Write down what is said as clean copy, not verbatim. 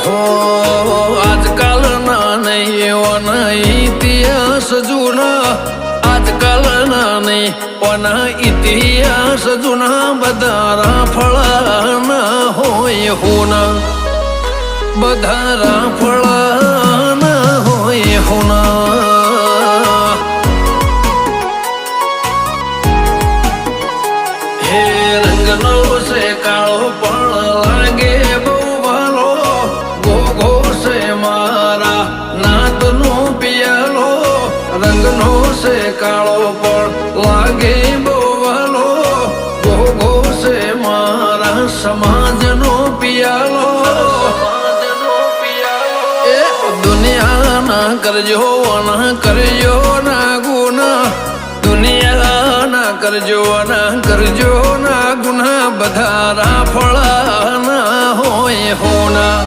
હો આજકાલના નહીં એવાના ઇતિહાસ જૂના, આજકાલના નહીં ઓના ઇતિહાસ જૂના, બધા રાફળાના હોય હોના, બધા રાફળાના હોય હોના. હે રંગનો છે કાળો પણ લાગે બહુ ભાલો, ગોગો છે મારા નાતનો પિયાલો. રંગનો છે કાળો પણ લાગે બહુ ભાલો, ગોગો છે મારા સમાજનો પિયાલો. એ દુનિયા ના કરજો ના કરજો ના ગુના, દુનિયા ના કરજો ના ગુના, બધા રાફળા ના હોય હોના.